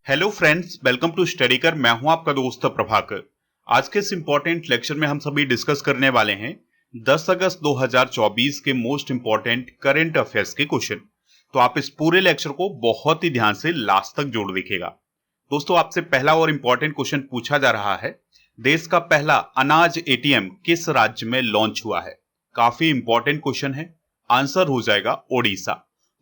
Hello friends, welcome to study कर। मैं हूं आपका दोस्त प्रभाकर। आज के इस इंपॉर्टेंट लेक्चर में हम सभी डिस्कस करने वाले हैं 10 अगस्त 2024 के मोस्ट इंपॉर्टेंट करंट अफेयर्स के क्वेश्चन। तो आप इस पूरे लेक्चर को बहुत ही ध्यान से लास्ट तक जोड़ देखिएगा। दोस्तों, आपसे पहला और इंपॉर्टेंट क्वेश्चन पूछा जा रहा है, देश का पहला अनाज एटीएम किस राज्य में लॉन्च हुआ है? काफी इंपॉर्टेंट क्वेश्चन है। आंसर हो जाएगा ओडिशा।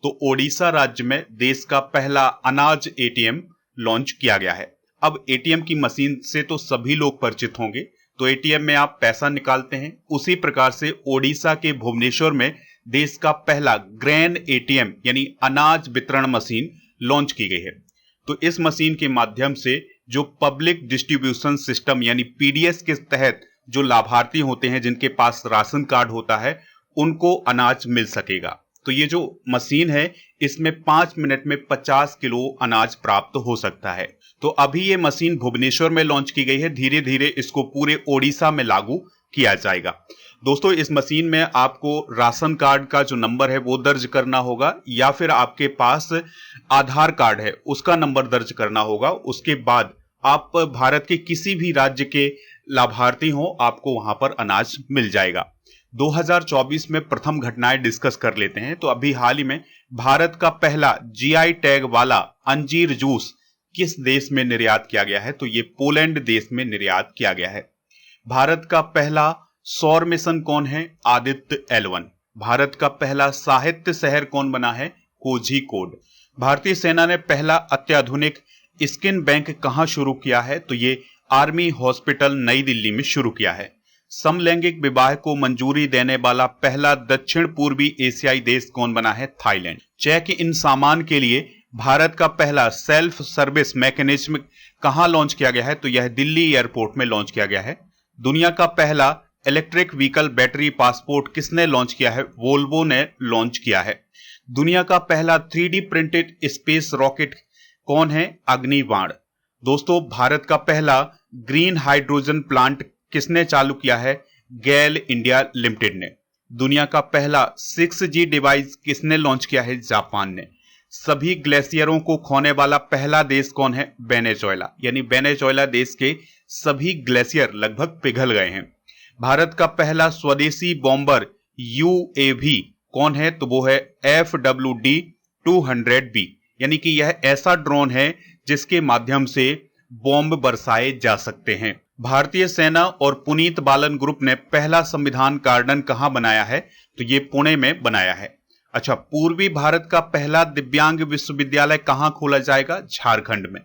तो ओडिशा राज्य में देश का पहला अनाज एटीएम लॉन्च किया गया है। अब एटीएम की मशीन से तो सभी लोग परिचित होंगे। तो एटीएम में आप पैसा निकालते हैं, उसी प्रकार से ओडिशा के भुवनेश्वर में देश का पहला ग्रेन एटीएम यानी अनाज वितरण मशीन लॉन्च की गई है। तो इस मशीन के माध्यम से जो पब्लिक डिस्ट्रीब्यूशन सिस्टम यानी पीडीएस के तहत जो लाभार्थी होते हैं, जिनके पास राशन कार्ड होता है, उनको अनाज मिल सकेगा। तो ये जो मशीन है, इसमें 5 मिनट में 50 किलो अनाज प्राप्त हो सकता है। तो अभी ये मशीन भुवनेश्वर में लॉन्च की गई है। धीरे धीरे इसको पूरे ओडिशा में लागू किया जाएगा। दोस्तों, इस मशीन में आपको राशन कार्ड का जो नंबर है वो दर्ज करना होगा, या फिर आपके पास आधार कार्ड है उसका नंबर दर्ज करना होगा। उसके बाद आप भारत के किसी भी राज्य के लाभार्थी हो, आपको वहां पर अनाज मिल जाएगा। 2024 में प्रथम घटनाएं डिस्कस कर लेते हैं। तो अभी हाल ही में भारत का पहला जीआई टैग वाला अंजीर जूस किस देश में निर्यात किया गया है? तो ये पोलैंड देश में निर्यात किया गया है। भारत का पहला सौर मिशन कौन है? आदित्य L1। भारत का पहला साहित्य शहर कौन बना है? कोझिकोड। भारतीय सेना ने पहला अत्याधुनिक स्किन बैंक कहां शुरू किया है? तो ये आर्मी हॉस्पिटल नई दिल्ली में शुरू किया है। समलैंगिक विवाह को मंजूरी देने वाला पहला दक्षिण पूर्वी एशियाई देश कौन बना है? थाईलैंड। चेक इन सामान के लिए भारत का पहला सेल्फ सर्विस मैकेनिज्म कहां लॉन्च किया गया है? तो यह दिल्ली एयरपोर्ट में लॉन्च किया गया है। दुनिया का पहला इलेक्ट्रिक व्हीकल बैटरी पासपोर्ट किसने लॉन्च किया है? वोल्वो ने लॉन्च किया है। दुनिया का पहला 3D प्रिंटेड स्पेस रॉकेट कौन है? अग्निबाण। दोस्तों, भारत का पहला ग्रीन हाइड्रोजन प्लांट किसने चालू किया है? गेल इंडिया लिमिटेड ने। दुनिया का पहला 6G डिवाइस किसने लॉन्च किया है? जापान ने। सभी ग्लेशियरों को खोने वाला पहला देश कौन है? वेनेजुएला। यानी वेनेजुएला देश के सभी ग्लेशियर लगभग पिघल गए हैं। भारत का पहला स्वदेशी बॉम्बर यूएवी कौन है? तो वो है FWD-200B। यानी कि यह ऐसा ड्रोन है जिसके माध्यम से बॉम्ब बरसाए जा सकते हैं। भारतीय सेना और पुनीत बालन ग्रुप ने पहला संविधान गार्डन कहां बनाया है? तो ये पुणे में बनाया है। अच्छा, पूर्वी भारत का पहला दिव्यांग विश्वविद्यालय कहां खोला जाएगा? झारखंड में।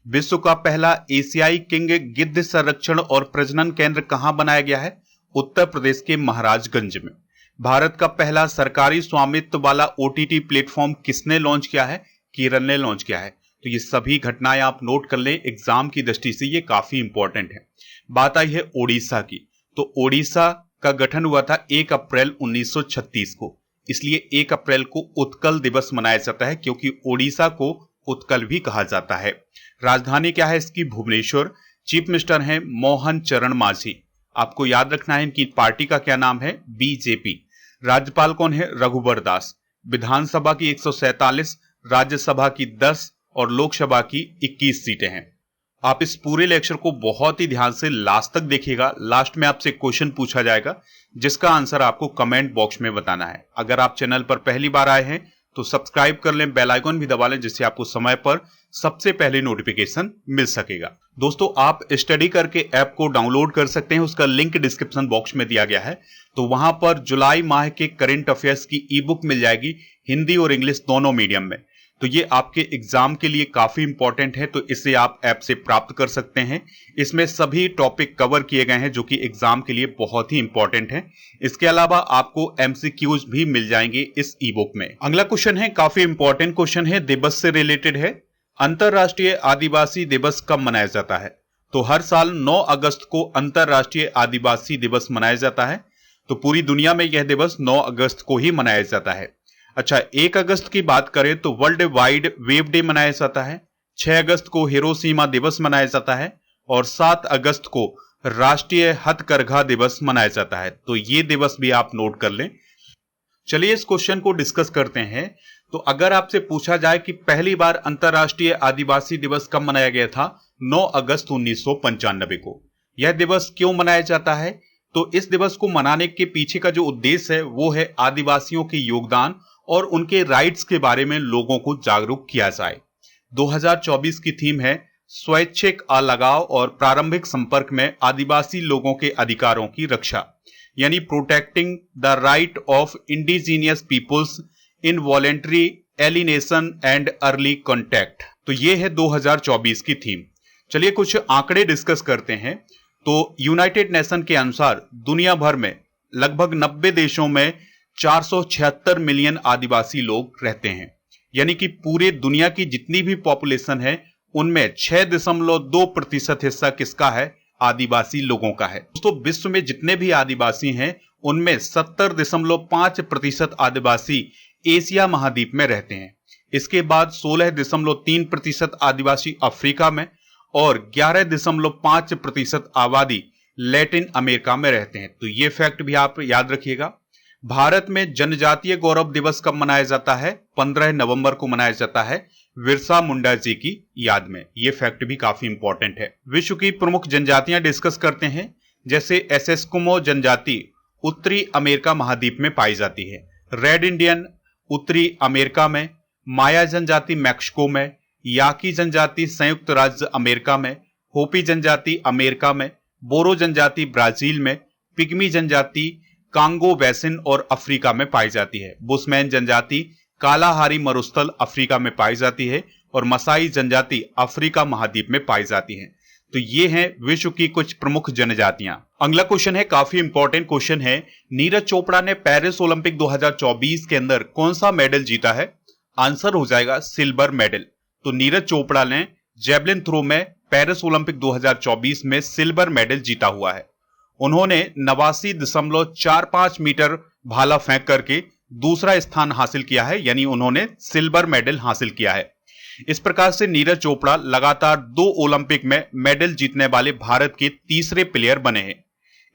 विश्व का पहला एशियाई किंग गिद्ध संरक्षण और प्रजनन केंद्र कहां बनाया गया है? उत्तर प्रदेश के महाराजगंज में। भारत का पहला सरकारी स्वामित्व वाला ओटीटी प्लेटफॉर्म किसने लॉन्च किया है? केरल ने लॉन्च किया है। तो ये सभी घटनाएं आप नोट कर लें, एग्जाम की दृष्टि से ये काफी इंपॉर्टेंट है। बात आई है ओडिशा की। तो ओडिशा का गठन हुआ था 1 अप्रैल 1936 को। इसलिए 1 अप्रैल को उत्कल दिवस मनाया जाता है, क्योंकि ओडिशा को उत्कल भी कहा जाता है। राजधानी क्या है इसकी? भुवनेश्वर। चीफ मिनिस्टर हैं मोहन चरण मांझी। आपको याद रखना है इनकी पार्टी का क्या नाम है? बीजेपी। राज्यपाल कौन है? रघुबर दास। विधानसभा की 147, राज्यसभा की 10 और लोकसभा की 21 सीटें हैं। आप इस पूरे लेक्चर को बहुत ही ध्यान से लास्ट तक देखिएगा। लास्ट में आपसे क्वेश्चन पूछा जाएगा जिसका आंसर आपको कमेंट बॉक्स में बताना है। अगर आप चैनल पर पहली बार आए हैं तो सब्सक्राइब कर लें, बेल आइकन भी दबा लें, जिससे आपको समय पर सबसे पहले नोटिफिकेशन मिल सकेगा। दोस्तों, आप स्टडी करके ऐप को डाउनलोड कर सकते हैं। उसका लिंक डिस्क्रिप्शन बॉक्स में दिया गया है। तो वहां पर जुलाई माह के करंट अफेयर्स की ई बुक मिल जाएगी, हिंदी और इंग्लिश दोनों मीडियम में। तो ये आपके एग्जाम के लिए काफी इंपॉर्टेंट है, तो इसे आप ऐप से प्राप्त कर सकते हैं। इसमें सभी टॉपिक कवर किए गए हैं जो कि एग्जाम के लिए बहुत ही इंपॉर्टेंट है। इसके अलावा आपको एमसीक्यूज भी मिल जाएंगे इस ई बुक में। अगला क्वेश्चन है, काफी इंपॉर्टेंट क्वेश्चन है, दिवस से रिलेटेड है। अंतरराष्ट्रीय आदिवासी दिवस कब मनाया जाता है? तो हर साल 9 अगस्त को अंतरराष्ट्रीय आदिवासी दिवस मनाया जाता है। तो पूरी दुनिया में यह दिवस 9 अगस्त को ही मनाया जाता है। अच्छा, 1 अगस्त की बात करें तो वर्ल्ड वाइड वेब डे मनाया जाता है। 6 अगस्त को हिरोशिमा दिवस मनाया जाता है और 7 अगस्त को राष्ट्रीय हथकरघा दिवस मनाया जाता है। तो ये दिवस भी आप नोट कर लें। चलिए इस क्वेश्चन को डिस्कस करते हैं। तो अगर आपसे पूछा जाए कि पहली बार अंतर्राष्ट्रीय आदिवासी दिवस कब मनाया गया था, 9 अगस्त 1995 को। यह दिवस क्यों मनाया जाता है? तो इस दिवस को मनाने के पीछे का जो उद्देश्य है वो है आदिवासियों के योगदान और उनके राइट्स के बारे में लोगों को जागरूक किया जाए। 2024 की थीम है स्वैच्छिक अलगाव और प्रारंभिक संपर्क में आदिवासी लोगों के अधिकारों की रक्षा, यानी protecting the right of indigenous peoples in voluntary alienation and early contact. तो ये है 2024 की थीम। चलिए कुछ आंकड़े डिस्कस करते हैं। तो यूनाइटेड नेशन के अनुसार दुनिया भर में लगभग 90 देशों में 476 मिलियन आदिवासी लोग रहते हैं, यानी कि पूरे दुनिया की जितनी भी पॉपुलेशन है उनमें 6.2% हिस्सा किसका है? आदिवासी लोगों का है। दोस्तों, विश्व में जितने भी आदिवासी हैं उनमें 70.5% आदिवासी एशिया महाद्वीप में रहते हैं। इसके बाद 16.3% आदिवासी अफ्रीका में और 11.5% आबादी लैटिन अमेरिका में रहते हैं। तो ये फैक्ट भी आप याद रखिएगा। भारत में जनजातीय गौरव दिवस कब मनाया जाता है? 15 नवंबर को मनाया जाता है, बिरसा मुंडा जी की याद में। ये फैक्ट भी काफी इंपॉर्टेंट है। विश्व की प्रमुख जनजातियां डिस्कस करते हैं, जैसे एसेस्किमो जनजाति उत्तरी अमेरिका महाद्वीप में पाई जाती है, रेड इंडियन उत्तरी अमेरिका में, माया जनजाति मैक्सिको में, याकी जनजाति संयुक्त राज्य अमेरिका में, होपी जनजाति अमेरिका में, बोरो जनजाति ब्राजील में, पिग्मी जनजाति कांगो बेसिन और अफ्रीका में पाई जाती है, बुशमैन जनजाति कालाहारी मरुस्थल अफ्रीका में पाई जाती है और मसाई जनजाति अफ्रीका महाद्वीप में पाई जाती है। तो ये हैं विश्व की कुछ प्रमुख जनजातियां। अगला क्वेश्चन है, काफी इंपॉर्टेंट क्वेश्चन है, नीरज चोपड़ा ने पेरिस ओलंपिक 2024 के अंदर कौन सा मेडल जीता है? आंसर हो जाएगा सिल्वर मेडल। तो नीरज चोपड़ा ने जेवलिन थ्रो में पेरिस ओलंपिक 2024 में सिल्वर मेडल जीता हुआ है। उन्होंने 89.45 मीटर भाला फेंक करके दूसरा स्थान हासिल किया है, यानी उन्होंने सिल्वर मेडल हासिल किया है। इस प्रकार से नीरज चोपड़ा लगातार 2 ओलंपिक में मेडल जीतने वाले भारत के तीसरे प्लेयर बने हैं।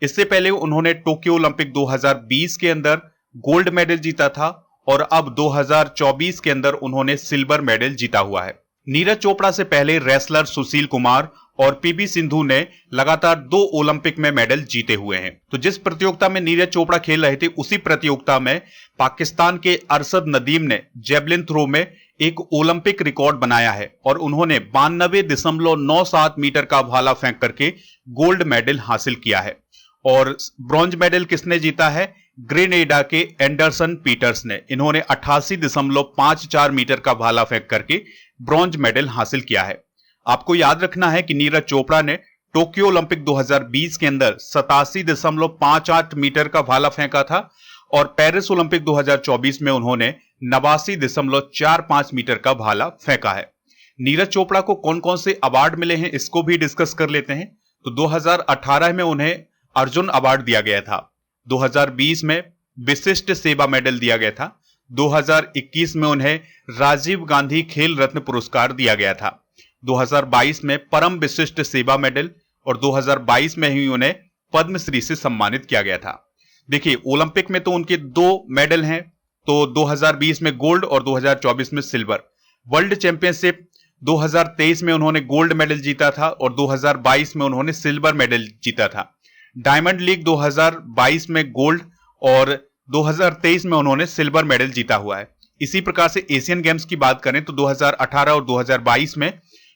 इससे पहले उन्होंने टोक्यो ओलंपिक 2020 के अंदर गोल्ड मेडल जीता था और अब 2024 के अंदर उन्होंने सिल्वर मेडल जीता हुआ है। नीरज चोपड़ा से पहले रेसलर सुशील कुमार और पीवी सिंधु ने लगातार 2 ओलंपिक में मेडल जीते हुए हैं। तो जिस प्रतियोगिता में नीरज चोपड़ा खेल रहे थे उसी प्रतियोगिता में पाकिस्तान के अरशद नदीम ने जेवलिन थ्रो में एक ओलंपिक रिकॉर्ड बनाया है और उन्होंने 92.97 मीटर का भाला फेंक करके गोल्ड मेडल हासिल किया है। और ब्रॉन्ज मेडल किसने जीता है? ग्रेनेडा के एंडरसन पीटर्स ने। इन्होंने 88.54 मीटर का भाला फेंक करके ब्रॉन्ज मेडल हासिल किया है। आपको याद रखना है कि नीरज चोपड़ा ने टोक्यो ओलंपिक 2020 के अंदर 87.58 मीटर का भाला फेंका था और पेरिस ओलंपिक 2024 में उन्होंने 89.45 मीटर का भाला फेंका है। नीरज चोपड़ा को कौन कौन से अवार्ड मिले हैं इसको भी डिस्कस कर लेते हैं। तो 2018 में उन्हें अर्जुन अवार्ड दिया गया था, 2020 में विशिष्ट सेवा मेडल दिया गया था, 2021 में उन्हें राजीव गांधी खेल रत्न पुरस्कार दिया गया था, 2022 में परम विशिष्ट सेवा मेडल और 2022 में ही उन्हें पद्मश्री से सम्मानित किया गया था। देखिए, ओलंपिक में तो उनके 2 मेडल हैं, तो 2020 में गोल्ड और 2024 में सिल्वर। वर्ल्ड चैंपियनशिप 2023 में उन्होंने गोल्ड मेडल जीता था और 2022 में उन्होंने सिल्वर मेडल जीता था। डायमंड लीग 2022 में गोल्ड और 2023 में उन्होंने सिल्वर मेडल जीता हुआ है। इसी प्रकार से एशियन गेम्स की बात करें तो 2018 और 2022 में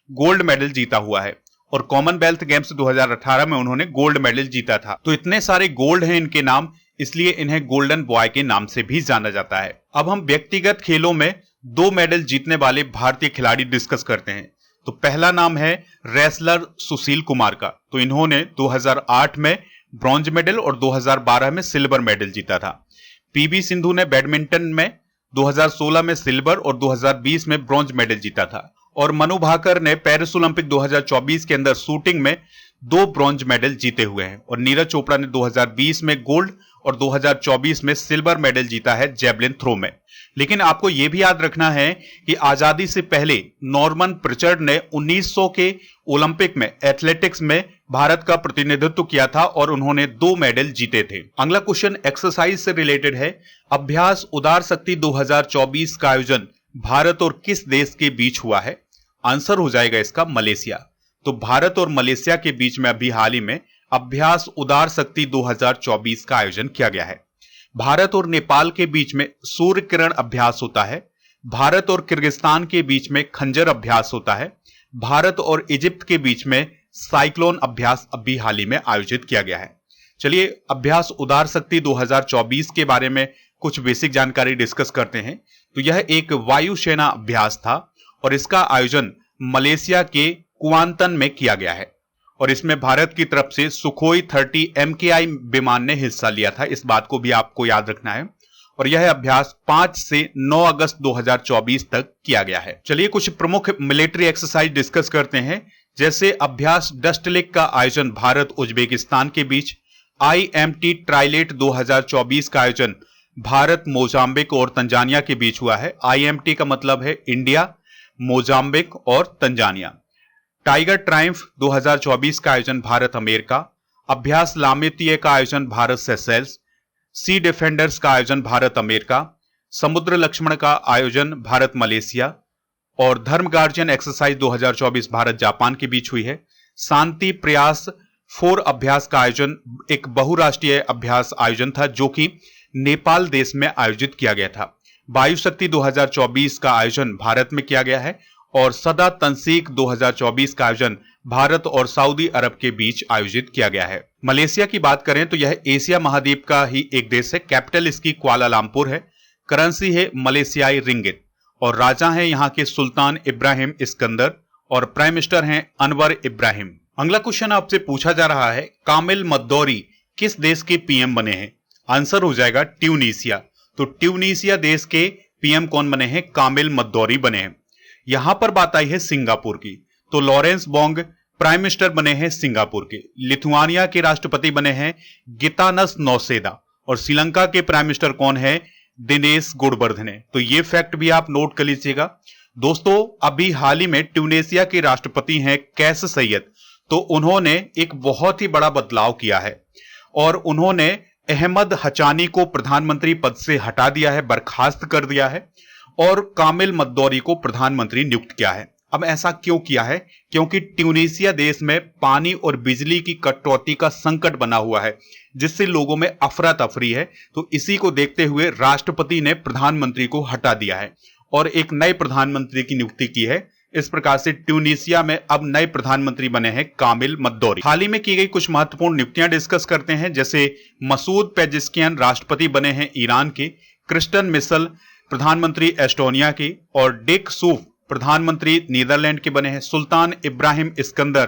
गोल्ड मेडल जीता हुआ है और कॉमनवेल्थ गेम्स 2018 में उन्होंने गोल्ड मेडल जीता था। तो इतने सारे गोल्ड हैं इनके नाम, इसलिए इन्हें गोल्डन बॉय के नाम से भी जाना जाता है। अब हम व्यक्तिगत खेलों में 2 मेडल जीतने वाले भारतीय खिलाड़ी डिस्कस करते हैं। तो पहला नाम है रेसलर सुशील कुमार का। तो इन्होंने 2008 में ब्रॉन्ज मेडल और 2012 में सिल्वर मेडल जीता था। पीवी सिंधु ने बैडमिंटन में 2016 में सिल्वर और 2020 में ब्रॉन्ज मेडल जीता था और मनु भाकर ने पेरिस ओलंपिक 2024 के अंदर शूटिंग में 2 ब्रॉन्ज मेडल जीते हुए हैं और नीरज चोपड़ा ने 2020 में गोल्ड और 2024 में सिल्वर मेडल जीता है जेवलिन थ्रो में। लेकिन आपको यह भी याद रखना है कि आजादी से पहले नॉर्मन प्रिचर्ड ने 1900 के ओलंपिक में एथलेटिक्स में भारत का प्रतिनिधित्व किया था और उन्होंने 2 मेडल जीते थे। अगला क्वेश्चन एक्सरसाइज से रिलेटेड है। अभ्यास उदार शक्ति 2024 का आयोजन भारत और किस देश के बीच हुआ है? आंसर हो जाएगा इसका मलेशिया। तो भारत और मलेशिया के बीच में अभी हाल ही में अभ्यास उदार शक्ति 2024 का आयोजन किया गया है। भारत और नेपाल के बीच में सूर्य किरण अभ्यास होता है। भारत और किर्गिस्तान के बीच में खंजर अभ्यास होता है। भारत और इजिप्ट के बीच में साइक्लोन अभ्यास अभी हाल ही में आयोजित किया गया है। चलिए अभ्यास उदार शक्ति 2024 के बारे में कुछ बेसिक जानकारी डिस्कस करते हैं। तो यह एक वायुसेना अभ्यास था और इसका आयोजन मलेशिया के कुआंतन में किया गया है और इसमें भारत की तरफ से सुखोई 30 MKI विमान ने हिस्सा लिया था। इस बात को भी आपको याद रखना है। और यह अभ्यास 5 से 9 अगस्त 2024 तक किया गया है। चलिए कुछ प्रमुख मिलिट्री एक्सरसाइज डिस्कस करते हैं। जैसे अभ्यास डस्ट लेक का आयोजन भारत उज्बेकिस्तान के बीच। IMT ट्राइलेट 2024 का आयोजन भारत मोजाम्बिक और तंजानिया के बीच हुआ है। IMT का मतलब है इंडिया, मोजाम्बिक और तंजानिया। टाइगर ट्रायम्फ 2024 का आयोजन भारत अमेरिका। अभ्यास लामेतिये का आयोजन भारत सेशेल्स। सी डिफेंडर्स का आयोजन भारत अमेरिका। समुद्र लक्ष्मण का आयोजन भारत मलेशिया। और धर्म गार्जियन एक्सरसाइज 2024 भारत जापान के बीच हुई है। शांति प्रयास 4 अभ्यास का आयोजन एक बहुराष्ट्रीय अभ्यास आयोजन था जो कि नेपाल देश में आयोजित किया गया था। वायु शक्ति 2024 का आयोजन भारत में किया गया है और सदा तंसीक 2024 का आयोजन भारत और सऊदी अरब के बीच आयोजित किया गया है। मलेशिया की बात करें तो यह एशिया महाद्वीप का ही एक देश है। कैपिटल इसकी कुआलालंपुर है। करेंसी है मलेशियाई रिंगिट और राजा हैं यहाँ के सुल्तान इब्राहिम इस्कंदर और प्राइम मिनिस्टर हैं अनवर इब्राहिम। अगला क्वेश्चन आपसे पूछा जा रहा है, कामिल मद्दौरी किस देश के पीएम बने हैं? आंसर हो जाएगा ट्यूनीसिया। तो ट्यूनीसिया देश के पीएम कौन बने हैं? कामिल मद्दौरी बने हैं। यहां पर बात आई है सिंगापुर की। तो लॉरेंस बोंग प्राइम मिनिस्टर बने हैं सिंगापुर के। लिथुआनिया के राष्ट्रपति बने हैं गितानस नौसेदा और श्रीलंका के प्राइम मिनिस्टर कौन है? दिनेश गुणवर्धने। तो ये फैक्ट भी आप नोट कर लीजिएगा। दोस्तों अभी हाल ही में ट्यूनीसिया के राष्ट्रपति हैं कैस सैयद। तो उन्होंने एक बहुत ही बड़ा बदलाव किया है और उन्होंने अहमद हचानी को प्रधानमंत्री पद से हटा दिया है, बर्खास्त कर दिया है और कामिल मद्दौरी को प्रधानमंत्री नियुक्त किया है। अब ऐसा क्यों किया है? क्योंकि ट्यूनीसिया देश में पानी और बिजली की कटौती का संकट बना हुआ है जिससे लोगों में अफरा तफरी है। तो इसी को देखते हुए राष्ट्रपति ने प्रधानमंत्री को हटा दिया है और एक नए प्रधानमंत्री की नियुक्ति की है। इस प्रकार से ट्यूनीसिया में अब नए प्रधानमंत्री बने हैं कामिल मद्दौरी। हाल ही में की गई कुछ महत्वपूर्ण नियुक्तियां डिस्कस करते हैं। जैसे मसूद पेजिस्कियान राष्ट्रपति बने हैं ईरान के। क्रिस्टन मिशेल प्रधानमंत्री एस्टोनिया के और डिक सूफ प्रधानमंत्री नीदरलैंड के बने हैं। सुल्तान इब्राहिम इस्कंदर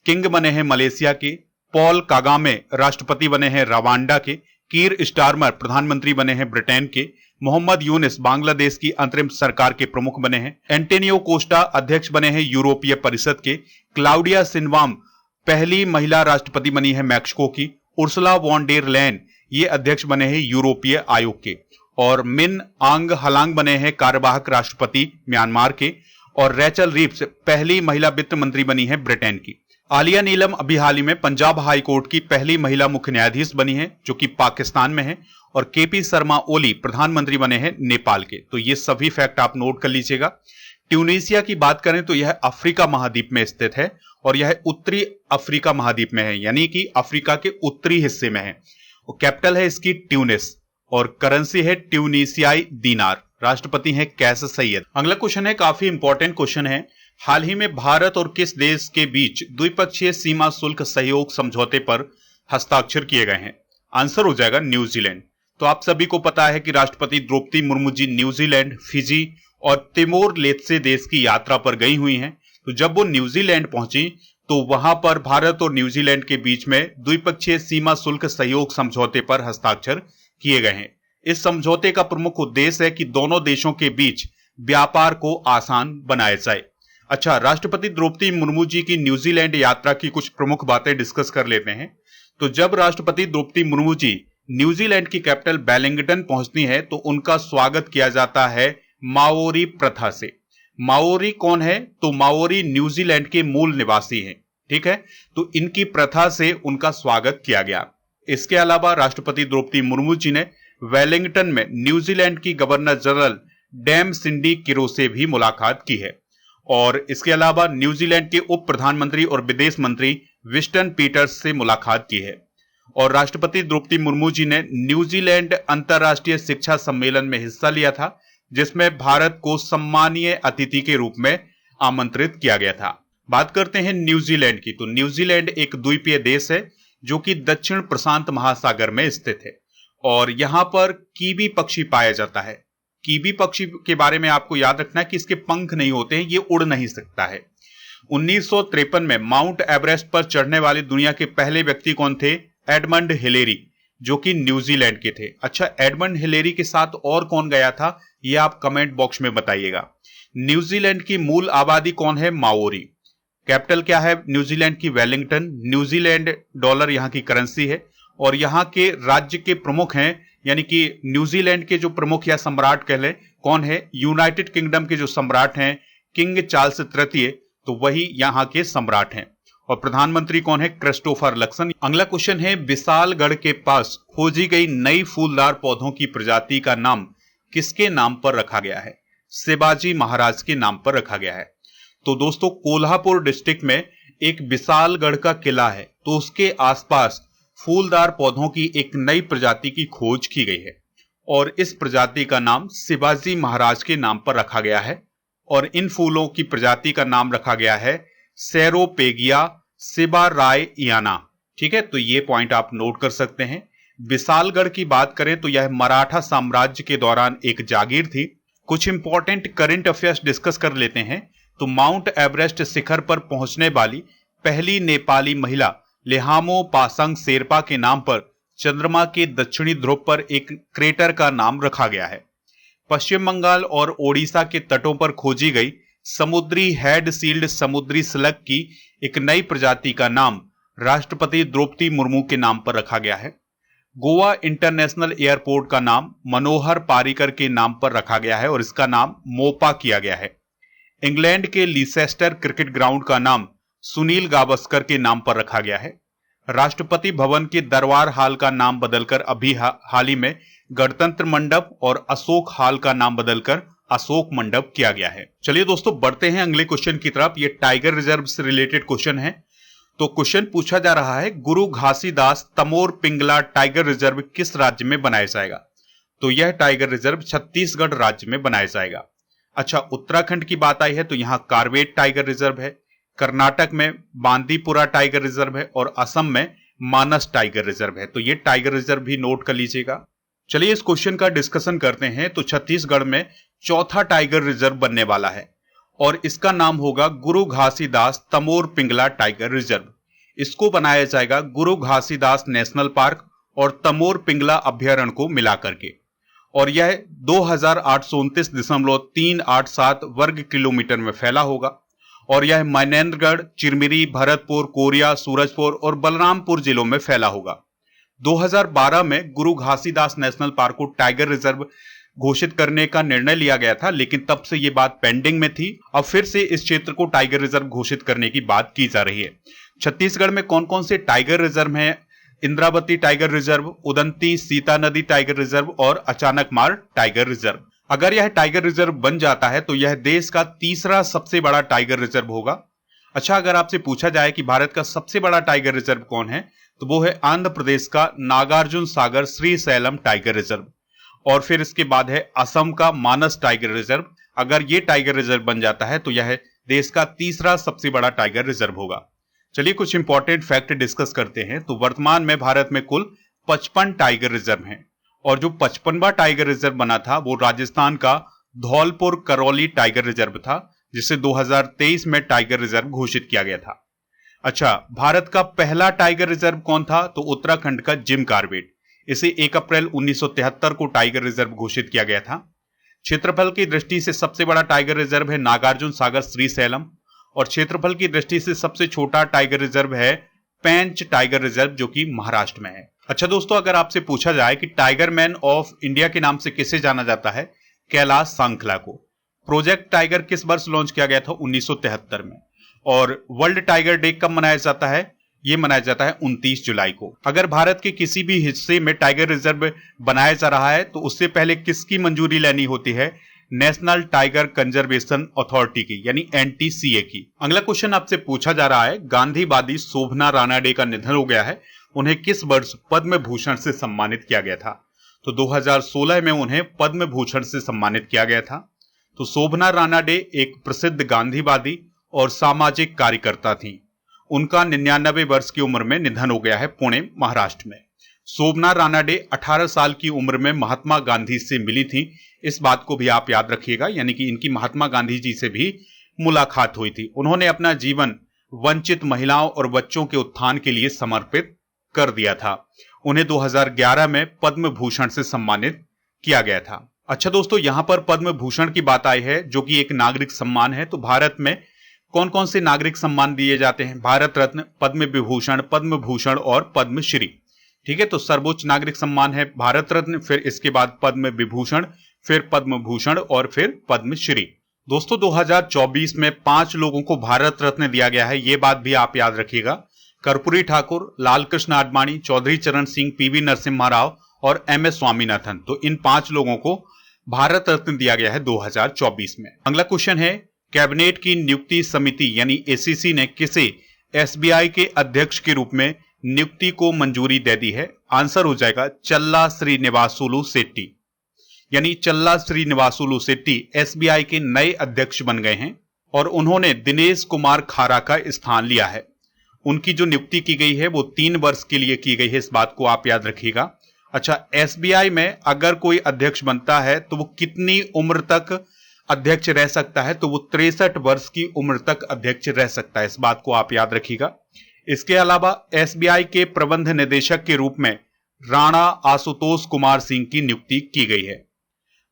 किंग बने हैं मलेशिया के। पॉल कागामे राष्ट्रपति बने हैं रवांडा के। कीर स्टारमर प्रधानमंत्री बने हैं ब्रिटेन के। मोहम्मद यूनिस बांग्लादेश की अंतरिम सरकार के प्रमुख बने हैं। एंटोनियो कोस्टा अध्यक्ष बने हैं यूरोपीय परिषद के। क्लाउडिया सिनवाम पहली महिला राष्ट्रपति बनी है मैक्सिको की। उर्सुला वॉन डेर लेयन ये अध्यक्ष बने हैं यूरोपीय आयोग के और मिन आंग हलांग बने हैं कार्यवाहक राष्ट्रपति म्यांमार के और रैचल रीव्स पहली महिला वित्त मंत्री बनी है ब्रिटेन की। आलिया नीलम अभी हाल ही में पंजाब हाई कोर्ट की पहली महिला मुख्य न्यायाधीश बनी है जो कि पाकिस्तान में है और केपी शर्मा ओली प्रधानमंत्री बने हैं नेपाल के। तो ये सभी फैक्ट आप नोट कर लीजिएगा। ट्यूनीसिया की बात करें तो यह अफ्रीका महाद्वीप में स्थित है और यह उत्तरी अफ्रीका महाद्वीप में है यानी कि अफ्रीका के उत्तरी हिस्से में है। और कैपिटल है इसकी ट्यूनिस और करेंसी है ट्यूनीसियाई दीनार। राष्ट्रपति हैं कैस सैयद। अगला क्वेश्चन है काफी इंपॉर्टेंट क्वेश्चन है। हाल ही में भारत और किस देश के बीच द्विपक्षीय सीमा शुल्क सहयोग समझौते पर हस्ताक्षर किए गए हैं? आंसर हो जाएगा न्यूजीलैंड। तो आप सभी को पता है कि राष्ट्रपति द्रौपदी मुर्मू जी न्यूजीलैंड, फिजी और तिमोर लेत्से देश की यात्रा पर गई हुई हैं। तो जब वो न्यूजीलैंड पहुंची तो वहां पर भारत और न्यूजीलैंड के बीच में द्विपक्षीय सीमा शुल्क सहयोग समझौते पर हस्ताक्षर किए गए हैं। इस समझौते का प्रमुख उद्देश्य है कि दोनों देशों के बीच व्यापार को आसान बनाया जाए। अच्छा, राष्ट्रपति द्रौपदी मुर्मू जी की न्यूजीलैंड यात्रा की कुछ प्रमुख बातें डिस्कस कर लेते हैं। तो जब राष्ट्रपति द्रौपदी मुर्मू जी न्यूजीलैंड की कैपिटल वेलिंगटन पहुंचती है तो उनका स्वागत किया जाता है माओरी प्रथा से। माओरी कौन है? तो माओरी न्यूजीलैंड के मूल निवासी हैं, ठीक है। तो इनकी प्रथा से उनका स्वागत किया गया। इसके अलावा राष्ट्रपति द्रौपदी मुर्मू जी ने वेलिंगटन में न्यूजीलैंड की गवर्नर जनरल डैम सिंडी किरो से भी मुलाकात की है। और इसके अलावा न्यूजीलैंड के उप प्रधानमंत्री और विदेश मंत्री विस्टन पीटर्स से मुलाकात की है। और राष्ट्रपति द्रौपदी मुर्मू जी ने न्यूजीलैंड अंतर्राष्ट्रीय शिक्षा सम्मेलन में हिस्सा लिया था, जिसमें भारत को सम्मानीय अतिथि के रूप में आमंत्रित किया गया था। बात करते हैं न्यूजीलैंड की, तो न्यूजीलैंड एक द्वीपीय देश है जो कि दक्षिण प्रशांत महासागर में स्थित है और यहां पर कीवी पक्षी पाया जाता है। कीवी पक्षी के बारे में आपको याद रखना है कि इसके पंख नहीं होते हैं, ये उड़ नहीं सकता है। 1953 में माउंट एवरेस्ट पर चढ़ने वाले दुनिया के पहले व्यक्ति कौन थे? एडमंड हिलेरी, जो कि न्यूजीलैंड के थे। अच्छा, एडमंड हिलेरी के साथ और कौन गया था, ये आप कमेंट बॉक्स में बताइएगा। न्यूजीलैंड की मूल आबादी कौन है? माओरी। कैपिटल क्या है न्यूजीलैंड की? वेलिंगटन। न्यूजीलैंड डॉलर यहां की करेंसी है और यहां के राज्य के प्रमुख हैं, यानी कि न्यूजीलैंड के जो प्रमुख या सम्राट कह लें कौन है? यूनाइटेड किंगडम के जो सम्राट हैं किंग चार्ल्स तृतीय, तो वही यहां के सम्राट हैं। और प्रधानमंत्री कौन है? Christopher Luxon. अगला क्वेश्चन है, विशालगढ़ के पास खोजी गई नई फूलदार पौधों की प्रजाति का नाम किसके नाम पर रखा गया है? शिवाजी महाराज के नाम पर रखा गया है। तो दोस्तों, कोल्हापुर डिस्ट्रिक्ट में एक विशालगढ़ का किला है, तो उसके आसपास फूलदार पौधों की एक नई प्रजाति की खोज की गई है और इस प्रजाति का नाम शिवाजी महाराज के नाम पर रखा गया है। और इन फूलों की प्रजाति का नाम रखा गया है सेरोपेगिया सिबाराइयाना, ठीक है। तो ये पॉइंट आप नोट कर सकते हैं। विशालगढ़ की बात करें तो यह मराठा साम्राज्य के दौरान एक जागीर थी। कुछ इंपॉर्टेंट करंट अफेयर्स डिस्कस कर लेते हैं। तो माउंट एवरेस्ट शिखर पर पहुंचने वाली पहली नेपाली महिला लेहामो पासंग शेरपा के नाम पर चंद्रमा के दक्षिणी ध्रुव पर एक क्रेटर का नाम रखा गया है। पश्चिम बंगाल और ओडिशा के तटों पर खोजी गई समुद्री हेड सील्ड समुद्री स्लग की एक नई प्रजाति का नाम राष्ट्रपति द्रौपदी मुर्मू के नाम पर रखा गया है। गोवा इंटरनेशनल एयरपोर्ट का नाम मनोहर पारिकर के नाम पर रखा गया है और इसका नाम मोपा किया गया है। इंग्लैंड के लीसेस्टर क्रिकेट ग्राउंड का नाम सुनील गावस्कर के नाम पर रखा गया है। राष्ट्रपति भवन के दरबार हाल का नाम बदलकर अभी हाल ही में गणतंत्र मंडप और अशोक हाल का नाम बदलकर अशोक मंडप किया गया है। चलिए दोस्तों, बढ़ते हैं अगले क्वेश्चन की तरफ। ये टाइगर रिजर्व से रिलेटेड क्वेश्चन है। तो क्वेश्चन पूछा जा रहा है, गुरु घासीदास तमोर पिंगला टाइगर रिजर्व किस राज्य में बनाया जाएगा? तो यह टाइगर रिजर्व छत्तीसगढ़ राज्य में बनाया जाएगा। अच्छा, उत्तराखंड की बात आई है तो यहां कार्बेट टाइगर रिजर्व है, कर्नाटक में बांदीपुरा टाइगर रिजर्व है और असम में मानस टाइगर रिजर्व है। तो ये टाइगर रिजर्व भी नोट कर लीजिएगा। चलिए इस क्वेश्चन का डिस्कशन करते हैं। तो छत्तीसगढ़ में चौथा टाइगर रिजर्व बनने वाला है और इसका नाम होगा गुरु घासीदास तमोर पिंगला टाइगर रिजर्व। इसको बनाया जाएगा गुरु घासीदास नेशनल पार्क और तमोर पिंगला अभ्यारण्य को मिलाकर के, और यह 2829.387 वर्ग किलोमीटर में फैला होगा और यह मनेन्द्रगढ़, चिरमिरी, भरतपुर, कोरिया, सूरजपुर और बलरामपुर जिलों में फैला होगा। 2012 में गुरु घासीदास नेशनल पार्क को टाइगर रिजर्व घोषित करने का निर्णय लिया गया था, लेकिन तब से यह बात पेंडिंग में थी। अब फिर से इस क्षेत्र को टाइगर रिजर्व घोषित करने की बात की जा रही है। छत्तीसगढ़ में कौन कौन से टाइगर रिजर्व हैं? इंद्रावती टाइगर रिजर्व, उदंती सीता नदी टाइगर रिजर्व और अचानकमार टाइगर रिजर्व। अगर यह टाइगर रिजर्व बन जाता है तो यह देश का तीसरा सबसे बड़ा टाइगर रिजर्व होगा। अच्छा, अगर आपसे पूछा जाए कि भारत का सबसे बड़ा टाइगर रिजर्व कौन है, तो वो है आंध्र प्रदेश का नागार्जुन सागर श्रीशैलम टाइगर रिजर्व, और फिर इसके बाद है असम का मानस टाइगर रिजर्व। अगर ये टाइगर रिजर्व बन जाता है तो यह देश का तीसरा सबसे बड़ा टाइगर रिजर्व होगा। चलिए कुछ इंपॉर्टेंट फैक्ट डिस्कस करते हैं। तो वर्तमान में भारत में कुल 55 टाइगर रिजर्व हैं और जो 55वां टाइगर रिजर्व बना था वो राजस्थान का धौलपुर करौली टाइगर रिजर्व था, जिसे 2023 में टाइगर रिजर्व घोषित किया गया था। अच्छा, भारत का पहला टाइगर रिजर्व कौन था? तो उत्तराखंड का जिम कार्बेट। इसे 1 अप्रैल 1973 को टाइगर रिजर्व घोषित किया गया था। क्षेत्रफल की दृष्टि से सबसे बड़ा टाइगर रिजर्व है नागार्जुन सागर श्रीशैलम, और क्षेत्रफल की दृष्टि से सबसे छोटा टाइगर रिजर्व है पेंच टाइगर रिजर्व, जो कि महाराष्ट्र में है। अच्छा दोस्तों, अगर आपसे पूछा जाए कि टाइगर मैन ऑफ इंडिया के नाम से किसे जाना जाता है, कैलाश सांखला को। प्रोजेक्ट टाइगर किस वर्ष लॉन्च किया गया था? 1973 में। और वर्ल्ड टाइगर डे कब मनाया जाता है? यह मनाया जाता है 29 जुलाई को। अगर भारत के किसी भी हिस्से में टाइगर रिजर्व बनाया जा रहा है तो उससे पहले किसकी मंजूरी लेनी होती है? नेशनल टाइगर कंजर्वेशन अथॉरिटी की, यानी NTCA की। अगला क्वेश्चन आपसे पूछा जा रहा है, गांधीवादी शोभना रानाडे का निधन हो गया है, उन्हें किस वर्ष पद्म भूषण से सम्मानित किया गया था? तो 2016 में उन्हें पद्म भूषण से सम्मानित किया गया था। तो शोभना रानाडे एक प्रसिद्ध गांधीवादी और सामाजिक कार्यकर्ता थी। उनका 99 वर्ष की उम्र में निधन हो गया है पुणे, महाराष्ट्र में। शोभना रानाडे 18 साल की उम्र में महात्मा गांधी से मिली थी, इस बात को भी आप याद रखिएगा, यानी कि इनकी महात्मा गांधी जी से भी मुलाकात हुई थी। उन्होंने अपना जीवन वंचित महिलाओं और बच्चों के उत्थान के लिए समर्पित कर दिया था। उन्हें 2011 में पद्म भूषण से सम्मानित किया गया था। अच्छा दोस्तों, यहां पर पद्म भूषण की बात आई है, जो कि एक नागरिक सम्मान है। तो भारत में कौन कौन से नागरिक सम्मान दिए जाते हैं? भारत रत्न, पद्म विभूषण और पद्मश्री। ठीक है, तो सर्वोच्च नागरिक सम्मान है भारत रत्न, फिर इसके बाद पद्म विभूषण, फिर पद्म भूषण और फिर पद्मश्री। दोस्तों 2024 में 5 लोगों को भारत रत्न दिया गया है, यह बात भी आप याद रखिएगा। कर्पूरी ठाकुर, लाल कृष्ण आडवाणी, चौधरी चरण सिंह, PV नरसिम्हा राव और MS स्वामीनाथन। तो इन 5 लोगों को भारत रत्न दिया गया है 2024 में। अगला क्वेश्चन है, कैबिनेट की नियुक्ति समिति यानी ACC ने किसे SBI के अध्यक्ष के रूप में नियुक्ति को मंजूरी दे दी है? आंसर हो जाएगा चल्ला श्रीनिवासुलु शेट्टी, यानी चल्ला श्रीनिवासुलु शेट्टी SBI के नए अध्यक्ष बन गए हैं और उन्होंने दिनेश कुमार खारा का स्थान लिया है। उनकी जो नियुक्ति की गई है वो 3 वर्ष के लिए की गई है, इस बात को आप याद रखिएगा। अच्छा, SBI में अगर कोई अध्यक्ष बनता है तो वो कितनी उम्र तक अध्यक्ष रह सकता है? तो वो 63 वर्ष की उम्र तक अध्यक्ष रह सकता है, इस बात को आप याद रखिएगा। इसके अलावा SBI के प्रबंध निदेशक के रूप में राणा आशुतोष कुमार सिंह की नियुक्ति की गई है।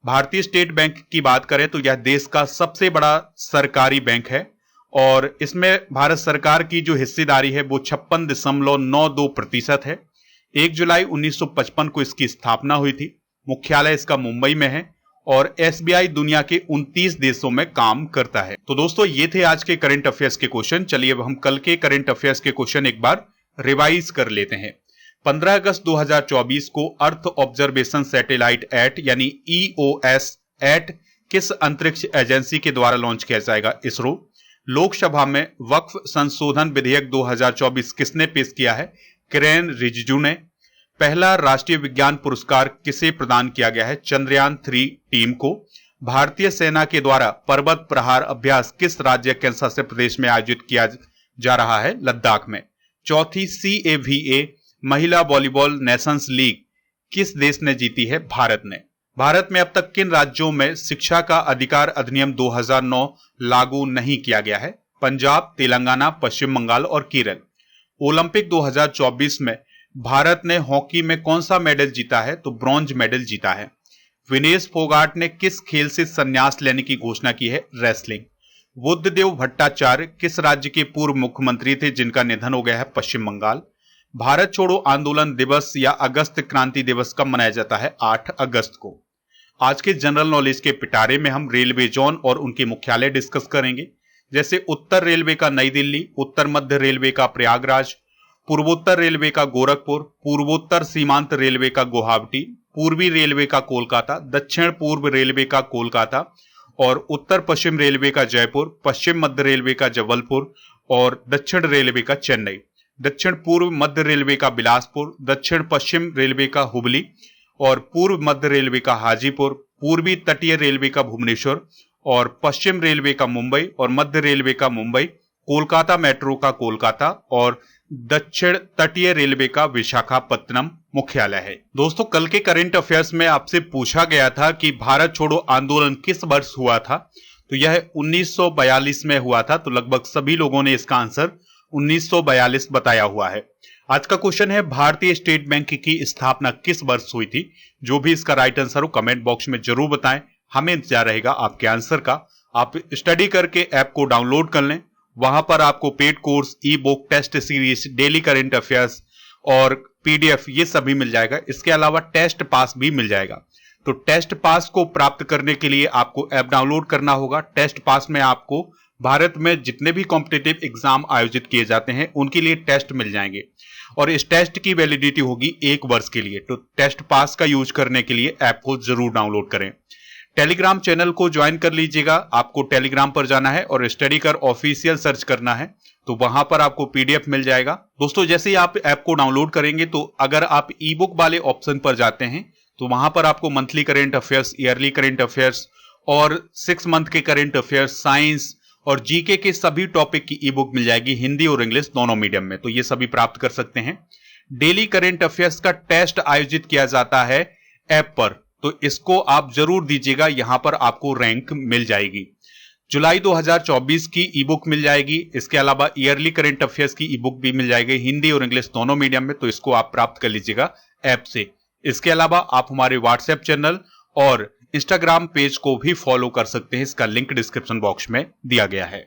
भारतीय स्टेट बैंक की बात करें तो यह देश का सबसे बड़ा सरकारी बैंक है और इसमें भारत सरकार की जो हिस्सेदारी है वो 56.92% है। 1 जुलाई 1955 को इसकी स्थापना हुई थी। मुख्यालय इसका मुंबई में है और SBI दुनिया के 29 देशों में काम करता है। तो दोस्तों ये थे आज के करंट अफेयर्स के क्वेश्चन। चलिए अब हम कल के करंट अफेयर्स के क्वेश्चन एक बार रिवाइज कर लेते हैं। 15 अगस्त 2024 को अर्थ ऑब्जर्वेशन सैटेलाइट एट यानी EOS एट किस अंतरिक्ष एजेंसी के द्वारा लॉन्च किया जाएगा? इसरो। लोकसभा में वक्फ संशोधन विधेयक 2024 किसने पेश किया है? किरेन रिजिजू ने। पहला राष्ट्रीय विज्ञान पुरस्कार किसे प्रदान किया गया है? चंद्रयान 3 टीम को। भारतीय सेना के द्वारा पर्वत प्रहार अभ्यास किस राज्य केंद्र शासित प्रदेश में आयोजित किया जा रहा है? लद्दाख में। चौथी CAVA महिला वॉलीबॉल नेशंस लीग किस देश ने जीती है? भारत ने। भारत में अब तक किन राज्यों में शिक्षा का अधिकार अधिनियम 2009 लागू नहीं किया गया है? पंजाब, तेलंगाना, पश्चिम बंगाल और केरल। ओलंपिक 2024 में भारत ने हॉकी में कौन सा मेडल जीता है? तो ब्रॉन्ज मेडल जीता है। विनेश फोगाट ने किस खेल से संन्यास लेने की घोषणा की है? रेसलिंग। बुद्धदेव भट्टाचार्य किस राज्य के पूर्व मुख्यमंत्री थे जिनका निधन हो गया है? पश्चिम बंगाल। भारत छोड़ो आंदोलन दिवस या अगस्त क्रांति दिवस कब मनाया जाता है? 8 अगस्त को। आज के जनरल नॉलेज के पिटारे में हम रेलवे जोन और उनके मुख्यालय डिस्कस करेंगे, जैसे उत्तर रेलवे का नई दिल्ली, उत्तर मध्य रेलवे का प्रयागराज, पूर्वोत्तर रेलवे का गोरखपुर, पूर्वोत्तर सीमांत रेलवे का गुवाहाटी, पूर्वी रेलवे का कोलकाता, दक्षिण पूर्व रेलवे का कोलकाता और उत्तर पश्चिम रेलवे का जयपुर, पश्चिम मध्य रेलवे का जबलपुर और दक्षिण रेलवे का चेन्नई, दक्षिण पूर्व मध्य रेलवे का बिलासपुर, दक्षिण पश्चिम रेलवे का हुबली और पूर्व मध्य रेलवे का हाजीपुर, पूर्वी तटीय रेलवे का भुवनेश्वर और पश्चिम रेलवे का मुंबई और मध्य रेलवे का मुंबई, कोलकाता मेट्रो का कोलकाता और दक्षिण तटीय रेलवे का विशाखापत्तनम मुख्यालय है। दोस्तों कल के करंट अफेयर्स में आपसे पूछा गया था कि भारत छोड़ो आंदोलन किस वर्ष हुआ था? तो यह 1942 में हुआ था। तो लगभग सभी लोगों ने इसका आंसर 1942 बताया हुआ है। आज का क्वेश्चन है, भारतीय स्टेट बैंक की स्थापना किस वर्ष हुई थी? जो भी इसका राइट आंसर हो कमेंट बॉक्स में जरूर बताएं, हमें इंतजार रहेगा आपके आंसर का। आप स्टडी करके ऐप को डाउनलोड कर लें, वहां पर आपको paid course, e book, test series, daily current affairs और PDF ये सभी मिल जाएगा। इसके अलावा टेस्ट पास भी मिल जाएगा। तो टेस्ट पास को प्राप्त करने के लिए आपको ऐप डाउनलोड करना होगा। टेस्ट पास में आपको भारत में जितने भी कॉम्पिटिटिव एग्जाम आयोजित किए जाते हैं उनके लिए टेस्ट मिल जाएंगे और इस टेस्ट की वैलिडिटी होगी 1 वर्ष के लिए। तो टेस्ट पास का यूज करने के लिए ऐप को जरूर डाउनलोड करें। टेलीग्राम चैनल को ज्वाइन कर लीजिएगा। आपको टेलीग्राम पर जाना है और स्टडीकर ऑफिशियल सर्च करना है, तो वहां पर आपको PDF मिल जाएगा। दोस्तों, जैसे ही आप ऐप को डाउनलोड करेंगे तो अगर आप ई बुक वाले ऑप्शन पर जाते हैं तो वहां पर आपको monthly current affairs, yearly current affairs और 6 मंथ के करेंट अफेयर्स, साइंस और जीके के सभी टॉपिक की ई बुक मिल जाएगी, हिंदी और इंग्लिश दोनों मीडियम में। तो ये सभी प्राप्त कर सकते हैं। डेली करेंट अफेयर्स का टेस्ट आयोजित किया जाता है ऐप पर, तो इसको आप जरूर दीजिएगा, यहां पर आपको रैंक मिल जाएगी। जुलाई 2024 की ई बुक मिल जाएगी। इसके अलावा ईयरली करेंट अफेयर्स की ई बुक भी मिल जाएगी, हिंदी और इंग्लिश दोनों मीडियम में। तो इसको आप प्राप्त कर लीजिएगा ऐप से। इसके अलावा आप हमारे व्हाट्सएप चैनल और इंस्टाग्राम पेज को भी फॉलो कर सकते हैं। इसका लिंक डिस्क्रिप्शन बॉक्स में दिया गया है।